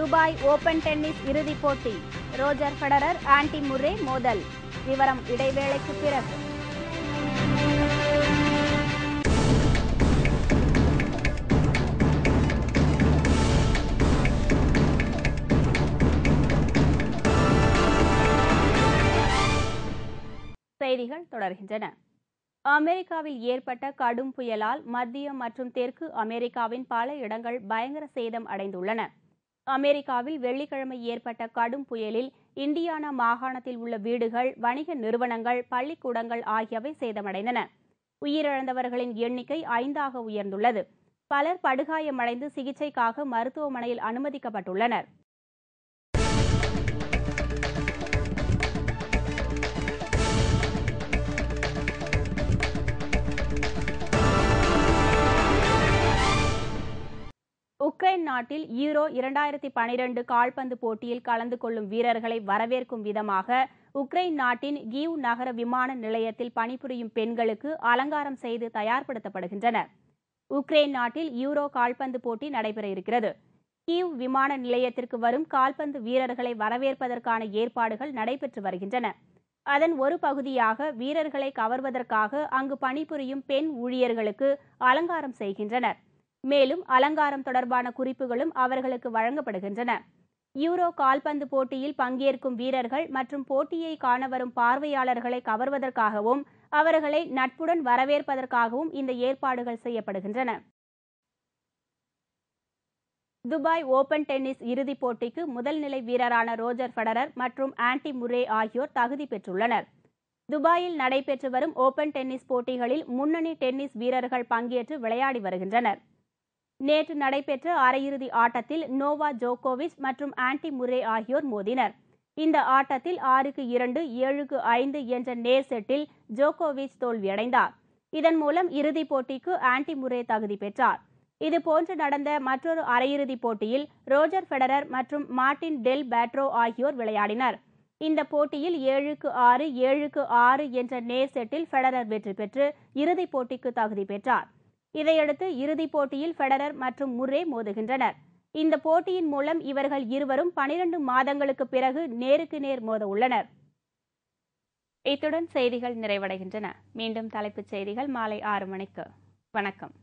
Dubai open tennis இறுதிப் போட்டி. Roger Federer, aunty Murray மோதல். விவரம் இடைவேளைக்கு பிறகு. செய்திகள் தொடர்கின்றன. அமெரிக்காவில் ஏற்பட்ட கடும் புயலால் மத்திய மற்றும் தெற்கு அமெரிக்காவின் பல இடங்கள் பயங்கர சேதம் அடைந்துள்ளன. அமெரிக்காவில் வெள்ளிக்கிழமை ஏற்பட்ட கடும் புயலில் இண்டியானா மாகாணத்தில் உள்ள வீடுகள், வணிக நிறுவனங்கள், பள்ளிக்கூடங்கள் ஆகியவை சேதமடைந்தன. உயிரிழந்தவர்களின் எண்ணிக்கை 5ஆக உயர்ந்துள்ளது. பலர் படுகாயமடைந்து சிகிச்சைக்காக மருத்துவமனையில் அனுமதிக்கப்பட்டுள்ளனர். உக்ரைன் நாட்டில் யூரோ 2012 கால்பந்து போட்டியில் கலந்து கொள்ளும் வீரர்களை வரவேற்கும் விதமாக உக்ரைன் நாட்டின் கீவ் நகர விமான நிலையத்தில் பணிபுரியும் பெண்களுக்கு அலங்காரம் செய்து தயார்படுத்தப்படுகின்றனர். உக்ரைன் நாட்டில் யூரோ கால்பந்து போட்டி நடைபெற இருக்கிறது. கீவ் விமான நிலையத்திற்கு வரும் கால்பந்து வீரர்களை வரவேற்பதற்கான ஏற்பாடுகள் நடைபெற்று வருகின்றன. அதன் ஒரு பகுதியாக வீரர்களை கவர்வதற்காக அங்கு பணிபுரியும் பெண் ஊழியர்களுக்கு அலங்காரம் செய்கின்றனர். மேலும் அலங்காரம் தொடர்பான குறிப்புகளும் அவர்களுக்கு வழங்கப்படுகின்றன. யூரோ கால்பந்து போட்டியில் பங்கேற்கும் வீரர்கள் மற்றும் போட்டியை காண வரும் பார்வையாளர்களை கவர்வதற்காகவும் அவர்களை நட்புடன் வரவேற்பதற்காகவும் இந்த ஏற்பாடுகள் செய்யப்படுகின்றன. துபாய் ஓபன் டென்னிஸ் இறுதிப் போட்டிக்கு முதல் நிலை வீரரான ரோஜர் ஃபெடரர் மற்றும் ஆண்டி முர்ரே ஆகியோர் தகுதி பெற்றுள்ளனர். துபாயில் நடைபெற்று வரும் ஓபன் டென்னிஸ் போட்டிகளில் முன்னணி டென்னிஸ் வீரர்கள் பங்கேற்று விளையாடி வருகின்றனர். நேற்று நடைபெற்ற அரையிறுதி ஆட்டத்தில் நோவா ஜோகோவிச் மற்றும் ஆண்டி முர்ரே ஆகியோர் மோதினர். இந்த ஆட்டத்தில் 6-2, 7-5 என்ற நேர் செட்டில் ஜோகோவிச் தோல்வியடைந்தார். இதன் மூலம் இறுதிப் போட்டிக்கு ஆண்டி முர்ரே தகுதி பெற்றார். இதுபோன்று நடந்த மற்றொரு அரையிறுதிப் போட்டியில் ரோஜர் ஃபெடரர் மற்றும் மார்டின் டெல் பேட்ரோ ஆகியோர் விளையாடினர். இந்த போட்டியில் 7-6, 7-6 என்ற நேர் செட்டில் ஃபெடரர் வெற்றி பெற்று இறுதிப் போட்டிக்கு தகுதி பெற்றார். இதையடுத்து இறுதிப் போட்டியில் ஃபெடரர் மற்றும் முர்ரே மோதுகின்றனர். இந்த போட்டியின் மூலம் இவர்கள் இருவரும் 12 மாதங்களுக்கு பிறகு நேருக்கு நேர் மோத உள்ளனர். இத்துடன் செய்திகள் நிறைவடைகின்றன. மீண்டும் தலைப்புச் செய்திகள் மாலை 6 மணிக்கு. வணக்கம்.